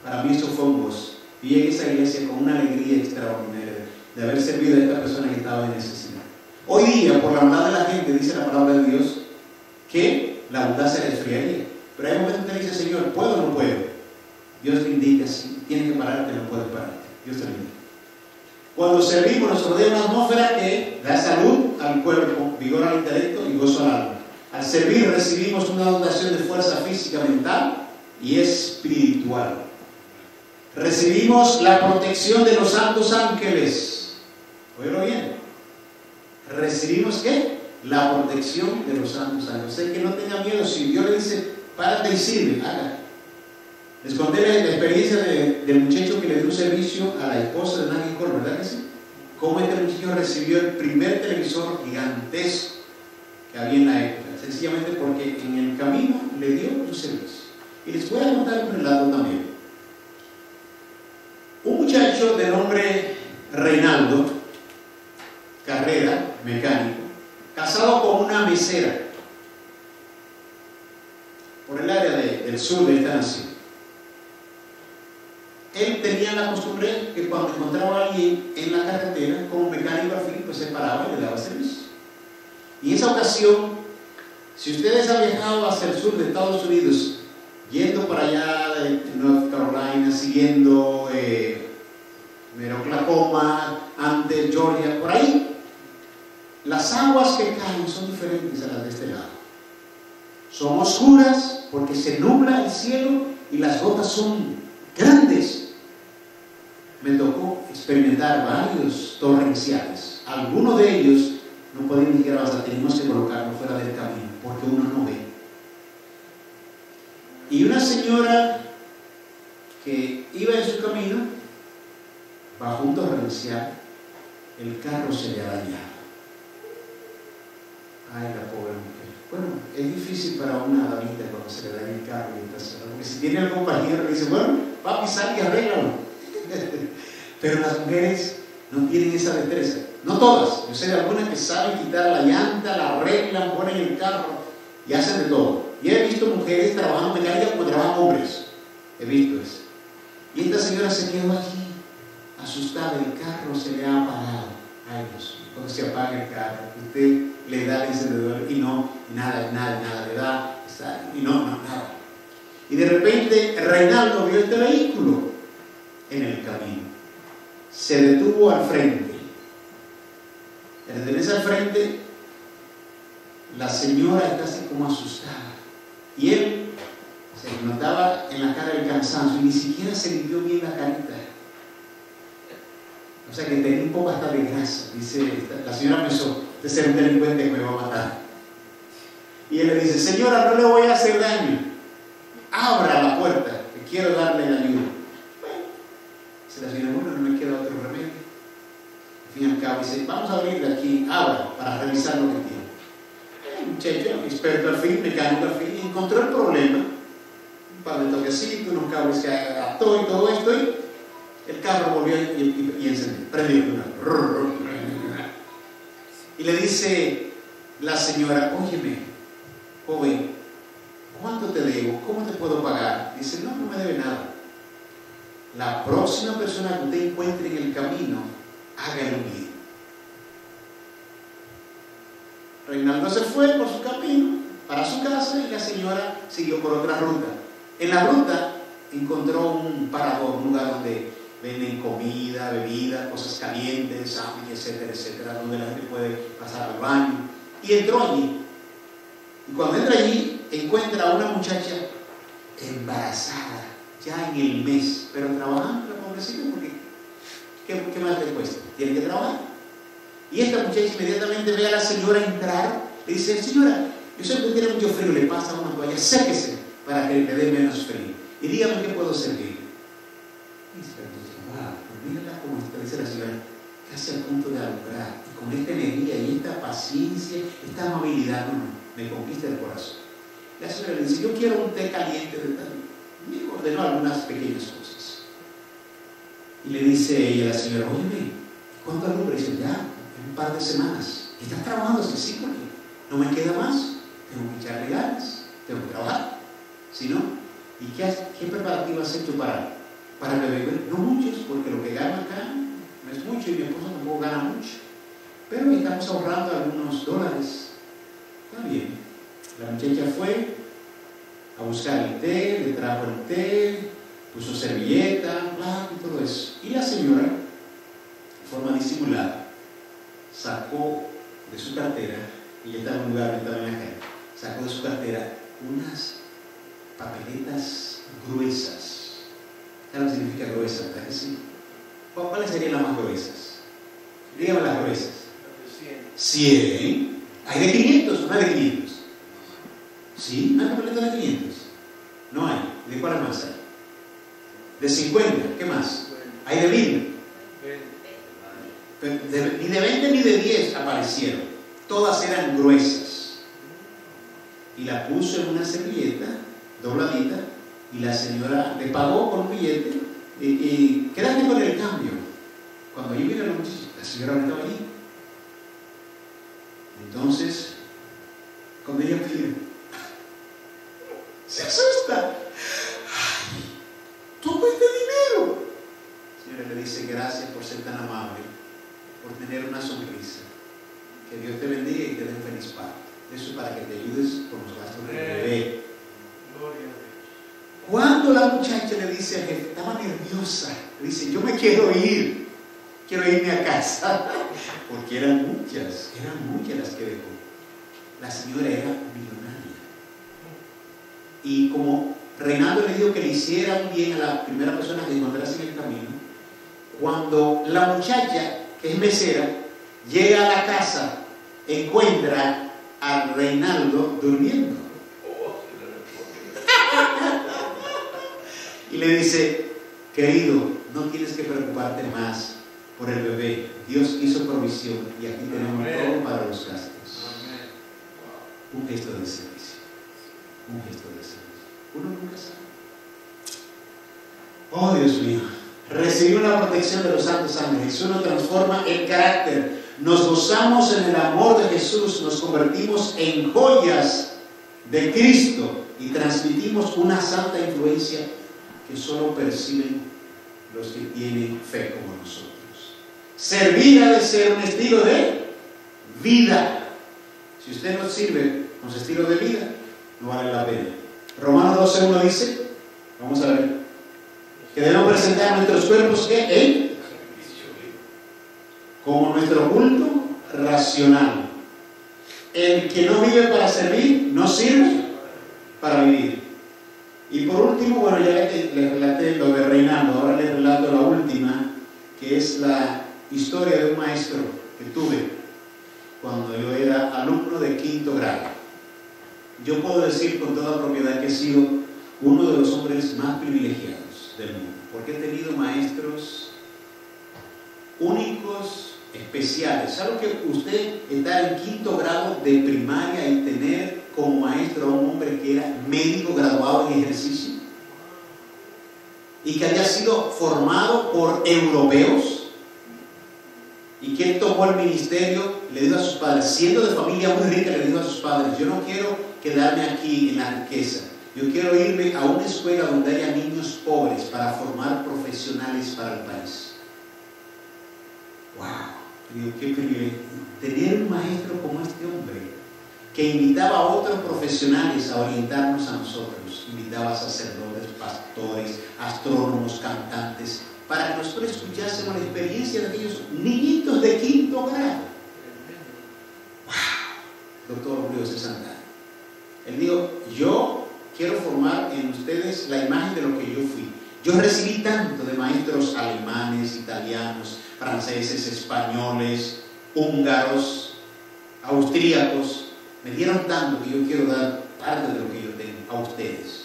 Para mí eso fue un gozo. Y llegué a esa iglesia con una alegría extraordinaria de haber servido a esta persona que estaba en necesidad. Hoy día, por la bondad de la gente, dice la palabra de Dios, que la abundancia le desfriaría. Pero hay momentos que le dice, Señor, ¿puedo o no puedo? Dios te indica, si tienes que pararte, no puedes pararte. Dios te lo indica. Cuando servimos nos rodea una atmósfera que da salud al cuerpo, vigor al intelecto y gozo al alma. Al servir recibimos una dotación de fuerza física, mental y espiritual. Recibimos la protección de los santos ángeles. Oílo bien. ¿Recibimos qué? La protección de los santos ángeles. O sea, que no tenga miedo. Si Dios le dice, párate y sirve, haga. Les conté la experiencia del muchacho que le dio un servicio a la esposa de Nagui Cole, ¿verdad que sí? Cómo este muchacho recibió el primer televisor gigantesco que había en la época, sencillamente porque en el camino le dio un servicio. Y les voy a contar un relato también. Un muchacho de nombre Reinaldo Carrera, mecánico, casado con una mesera por el área del sur de esta nación. Él tenía la costumbre que cuando encontraba a alguien en la carretera como mecánico al fin, pues se paraba y le daba servicio. Y en esa ocasión, si ustedes han viajado hacia el sur de Estados Unidos, yendo para allá de North Carolina, siguiendo Oklahoma, antes Georgia, por ahí, las aguas que caen son diferentes a las de este lado. Son oscuras porque se nubla el cielo y las gotas son grandes. Me tocó experimentar varios torrenciales. Algunos de ellos no podían ni siquiera pasar, teníamos que colocarlo fuera del camino porque uno no ve. Y una señora que iba en su camino, bajo un torrencial, el carro se le dañaba. Ay, la pobre mujer. Bueno, es difícil para una damita cuando se le daña el carro y está sola, porque si tiene algún compañero que dice, bueno, papi, sal y arréglalo. Pero las mujeres no tienen esa destreza. No todas. Yo sé de algunas que saben quitar la llanta, la arreglan, ponen el carro y hacen de todo. Y he visto mujeres trabajando mecánica como trabajan hombres. He visto eso. Y esta señora se quedó allí, asustada. El carro se le ha apagado. Ay, Dios mío, cuando se apaga el carro, usted le da el encendedor y no, nada, le da, y no, nada. Y de repente Reinaldo vio este vehículo en el camino. Se detuvo al frente. Al detenerse al frente, la señora está así como asustada. Y él se notaba en la cara el cansancio y ni siquiera se limpió bien la carita. O sea que tenía un poco hasta de grasa. Dice, la señora pensó, este ser un delincuente que me va a matar. Y él le dice, señora, no le voy a hacer daño. Abra la puerta, que quiero darle la ayuda. Bueno, dice la señora, bueno, no me queda otro remedio. Al fin y al cabo dice, vamos a abrir de aquí, abra, para revisar lo que tiene. El muchacho, experto al fin, mecánico al fin, encontró el problema. Un par de toquecitos, unos cables que adaptó y todo esto, y el carro volvió y encendió, prendió. Y le dice la señora, óyeme, joven, ¿cuánto te debo? ¿Cómo te puedo pagar? Dice, no me debe nada. La próxima persona que usted encuentre en el camino, hágalo bien. Reinaldo se fue por su camino para su casa y la señora siguió por otra ruta. En la ruta encontró un parador, un lugar donde venden comida, bebida, cosas calientes, sándwiches, etcétera, etcétera, donde la gente puede pasar al baño. Y entró allí. Y cuando entra allí, encuentra a una muchacha embarazada, ya en el mes, pero trabajando, la pobrecita, porque ¿qué más le cuesta? Tiene que trabajar. Y esta muchacha inmediatamente ve a la señora entrar, le dice, señora, yo sé que tiene mucho frío, le pasa una toalla, séquese para que le dé menos frío. Y dígame qué puedo servir. Y dice, wow, mírala como está, dice la señora, casi al punto de alumbrar, y con esta energía y esta paciencia, esta amabilidad, me conquista el corazón. La señora le dice, yo quiero un té caliente de tal. Y ordenó algunas pequeñas cosas. Y le dice ella a la señora, oye, ¿cuánto alumbra? Y dice, ya, en un par de semanas. ¿Y estás trabajando? Dice, sí, porque no me queda más. Tengo que echarle ganas, tengo que trabajar. Si no, ¿y qué preparativos has hecho para el bebé? No muchos, porque lo que gano acá no es mucho y mi esposo tampoco gana mucho. Pero estamos ahorrando algunos dólares. Está bien. La muchacha fue a buscar el té, le trajo el té, puso servilleta, plato y todo eso. Y la señora, de forma disimulada, sacó de su cartera, y ya estaba en un lugar, estaba en la calle, sacó de su cartera unas papeletas gruesas. ¿Sabes lo que significa gruesa? ¿Verdad que sí? ¿Cuáles serían las más gruesas? Dígame las gruesas. 100. ¿Hay de 500 o no hay de 500? ¿Sí? ¿No hay papeletas de 500? No hay. ¿De cuál más hay? De 50. ¿Qué más? Hay de 1000. Ni de 20 ni de 10 aparecieron. Todas eran gruesas. Y la puso en una servilleta dobladita y la señora le pagó con un billete y quédate con el cambio. Cuando yo vine a la señora no estaba allí. Entonces, cuando ella pide, se asusta. ¡Ay! ¡Todo este dinero! La señora le dice, gracias por ser tan amable, por tener una sonrisa. Que Dios te bendiga y te dé un feliz parto. Eso es para que te ayudes con los gastos del bebé. Cuando la muchacha le dice al jefe, estaba nerviosa, le dice, yo me quiero ir, quiero irme a casa, porque eran muchas las que dejó. La señora era millonaria. Y como Reinaldo le dijo que le hiciera un bien a la primera persona que encontrase en el camino, cuando la muchacha, que es mesera, llega a la casa, encuentra a Reinaldo durmiendo. Y le dice, querido, no tienes que preocuparte más por el bebé. Dios hizo provisión y aquí tenemos todo para los gastos. Un gesto de servicio. Un gesto de servicio. Uno nunca sabe. Oh, Dios mío. Recibir la protección de los santos ángeles. Eso nos transforma el carácter. Nos gozamos en el amor de Jesús. Nos convertimos en joyas de Cristo y transmitimos una santa influencia que solo perciben los que tienen fe como nosotros. Servir ha de ser un estilo de vida. Si usted no sirve con su estilo de vida, no vale la pena. Romanos 12:1 dice, vamos a ver, que debemos presentar nuestros cuerpos como nuestro culto racional. El que no vive para servir, no sirve para vivir. Y por último, bueno, ya les relaté lo de Reinaldo, ahora les relato la última, que es la historia de un maestro que tuve cuando yo era alumno de 5º grado. Yo puedo decir con toda propiedad que he sido uno de los hombres más privilegiados del mundo, porque he tenido maestros únicos, especiales. ¿Sabe que usted está en 5º grado de primaria y tener como maestro a un hombre que era médico graduado en ejercicio y que haya sido formado por europeos y que él tomó el ministerio y le dijo a sus padres, siendo de familia muy rica, le dijo a sus padres, yo no quiero quedarme aquí en la riqueza, yo quiero irme a una escuela donde haya niños pobres para formar profesionales para el país? ¡Wow! Digo, qué privilegio tener un maestro como este hombre, que invitaba a otros profesionales a orientarnos a nosotros. Invitaba a sacerdotes, pastores, astrónomos, cantantes, para que nosotros escuchásemos la experiencia de aquellos niñitos de 5º grado. ¡Wow! Doctor Julio C. Santana. Él dijo, yo quiero formar en ustedes la imagen de lo que yo fui. Yo recibí tanto de maestros alemanes, italianos, franceses, españoles, húngaros, austríacos. Me dieron tanto que yo quiero dar parte de lo que yo tengo a ustedes.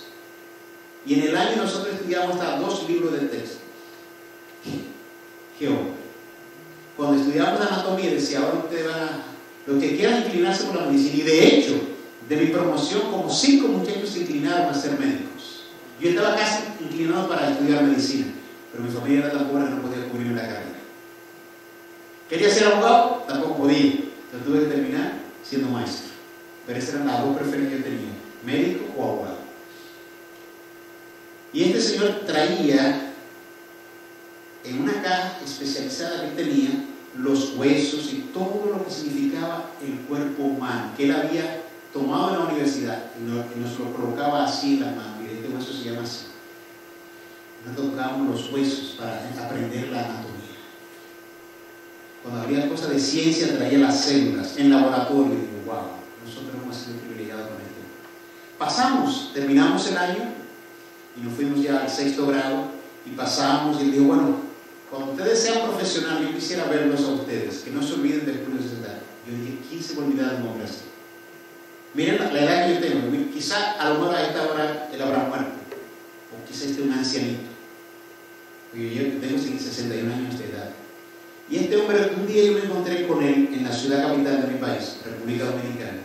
Y en el año nosotros estudiamos hasta 2 libros de texto. ¿Qué hombre? Cuando estudiamos anatomía decía, ahora ustedes van a, los que quieran inclinarse por la medicina, y de hecho de mi promoción, como 5 muchachos se inclinaron a ser médicos. Yo estaba casi inclinado para estudiar medicina, pero mi familia era tan pobre que no podía cubrirme la carrera. Quería ser abogado, tampoco podía. Entonces tuve que terminar siendo maestro. Pero esas eran las 2 preferencias que tenía, médico o abogado. Y este señor traía en una caja especializada que tenía los huesos y todo lo que significaba el cuerpo humano, que él había tomado en la universidad y nos lo colocaba así en las manos. Y este hueso se llama así. Nos tocábamos los huesos para aprender la anatomía. Cuando había cosas de ciencia, traía las células en laboratorio. Y digo, wow, nosotros hemos sido privilegiados con esto. Terminamos el año y nos fuimos ya al 6º grado y pasamos. Y él dijo, bueno, cuando ustedes sean profesionales, yo quisiera verlos a ustedes, que no se olviden del Julio César. Yo dije, ¿quién se va a olvidar de un hombre así? Miren la edad que yo tengo. Quizá a lo mejor a esta hora él habrá muerto, o quizá esté un ancianito. Porque yo tengo 61 años de edad. Y este hombre, un día yo me encontré con él en la ciudad capital de mi país, República Dominicana.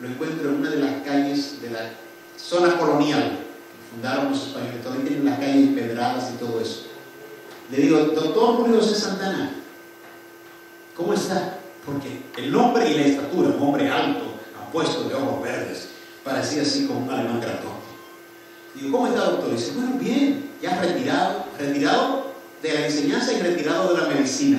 Lo encuentro en una de las calles de la zona colonial que fundaron los españoles. Todavía tienen las calles empedradas y todo eso. Le digo, doctor Julio César Santana, ¿cómo está? Porque el nombre y la estatura, un hombre alto, apuesto, de ojos verdes, parecía así como un alemán grandote. Digo, ¿cómo está, doctor? Y dice, bueno, bien, ya retirado de la enseñanza y retirado de la medicina.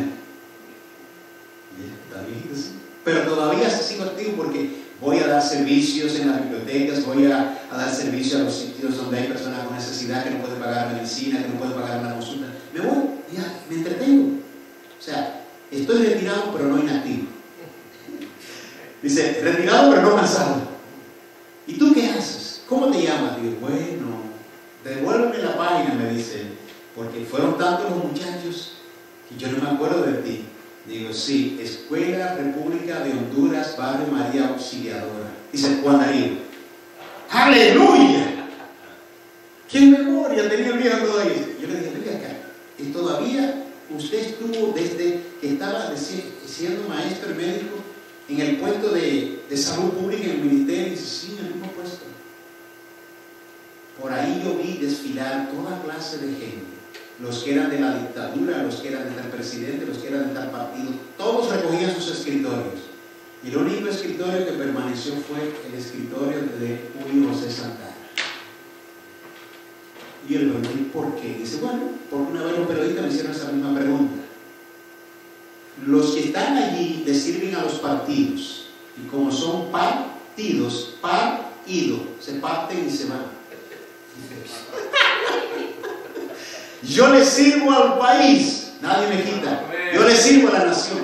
Está bien, sí. Pero todavía sigo activo porque voy a dar servicios en las bibliotecas, voy a dar servicios a los sitios donde hay personas con necesidad que no pueden pagar medicina, que no pueden pagar una consulta. Me voy, ya, me entretengo. O sea, estoy retirado pero no inactivo. Dice, retirado pero no cansado. ¿Y tú qué haces? ¿Cómo te llamas? Digo, bueno, devuélveme la página, me dice, porque fueron tantos los muchachos que yo no me acuerdo de ti. Digo, sí, Escuela República de Honduras, Barrio María Auxiliadora. Dice, Juan Darío. ¡Aleluya! ¡Qué memoria tenía el viejo todavía! Yo le dije, venga acá, y todavía usted estuvo desde que estaba siendo maestro y médico en el puesto de salud pública en el ministerio. Y dice, sí, en el mismo puesto. Por ahí yo vi desfilar toda clase de gente. Los que eran de la dictadura, los que eran de tal presidente, los que eran de tal partido, todos recogían sus escritorios. Y el único escritorio que permaneció fue el escritorio de Julio José Santana. Y yo le pregunté, ¿por qué? Dice, bueno, porque una vez los periodistas me hicieron esa misma pregunta. Los que están allí le sirven a los partidos. Y como son partidos, se parten y se van. Yo le sirvo al país, nadie me quita. Yo le sirvo a la nación.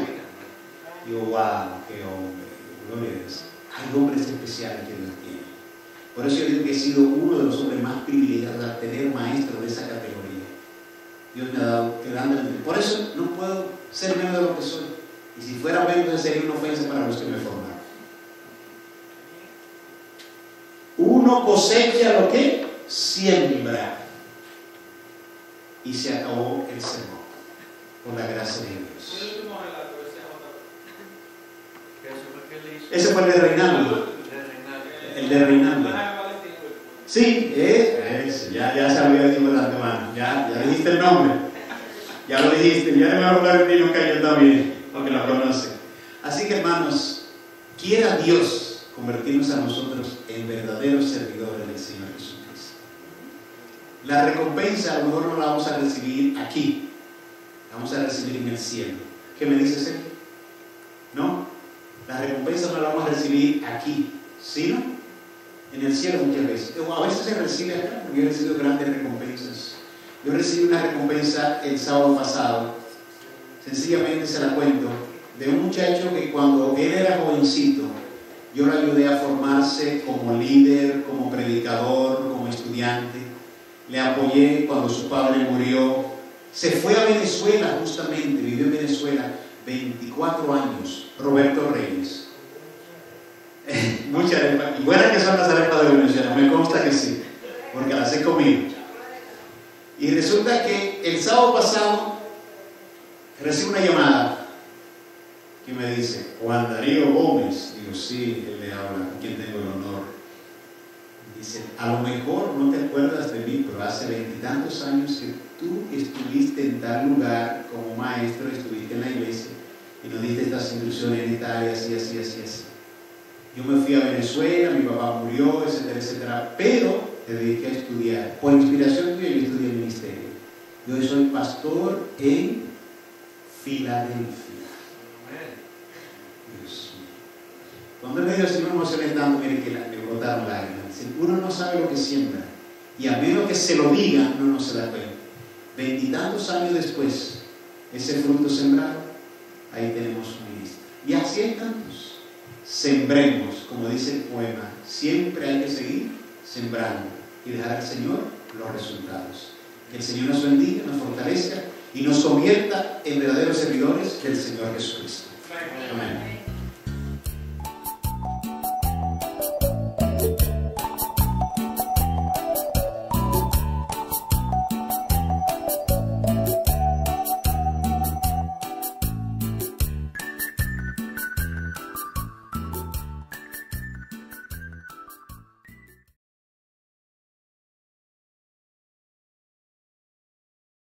Digo, wow, qué hombre, gloria a Dios. Hay hombres especiales que Dios tiene. Por eso yo digo que he sido uno de los hombres más privilegiados al tener maestro de esa categoría. Dios me ha dado grandemente. Por eso no puedo ser menos de lo que soy. Y si fuera menos, sería una ofensa para los que me formaron. Uno cosecha lo que siembra. Y se acabó el sermón, por la gracia de Dios. Ese fue el de Reinaldo. El de Reinaldo. Sí, ya sabía decirlo de antemano. Ya dijiste el nombre. Ya lo dijiste. Ya me va a hablar de ti, nunca yo también, porque lo conoce. Así que, hermanos, quiera Dios convertirnos a nosotros en verdaderos servidores del Señor Jesucristo. La recompensa a lo mejor no la vamos a recibir aquí, la vamos a recibir en el cielo. ¿Qué me dices él? ¿No? La recompensa no la vamos a recibir aquí, ¿sí, no? En el cielo muchas veces. O a veces se recibe acá, porque yo he recibido grandes recompensas. Yo recibí una recompensa el sábado pasado, sencillamente se la cuento, de un muchacho que cuando él era jovencito, yo lo ayudé a formarse como líder, como predicador, como estudiante. Le apoyé cuando su padre murió. Se fue a Venezuela justamente, vivió en Venezuela 24 años, Roberto Reyes. Muchas arepas, y buenas que son las arepas de Venezuela, me consta que sí, porque las he comido. Y resulta que el sábado pasado recibo una llamada que me dice, Juan Darío Gómez. Digo, sí, él le habla, con quien tengo el honor. Dice, a lo mejor no te acuerdas de mí, pero hace 20 y tantos años que tú estuviste en tal lugar como maestro, estuviste en la iglesia y nos diste estas instrucciones en Italia, así, así, así, así. Yo me fui a Venezuela, mi papá murió, etcétera, etcétera, pero te dediqué a estudiar. Por inspiración tuya yo estudié el ministerio. Yo hoy soy pastor en Filadelfia. Dios mío. Cuando me dio el Señor emocioné tanto, miren que me brotaron lágrimas. Uno no sabe lo que siembra, y a menos que se lo diga, uno no se da cuenta. 20 y tantos años después, ese fruto sembrado, ahí tenemos un ministro. Y así hay tantos. Sembremos, como dice el poema, siempre hay que seguir sembrando y dejar al Señor los resultados. Que el Señor nos bendiga, nos fortalezca y nos convierta en verdaderos servidores del Señor Jesucristo. Amén.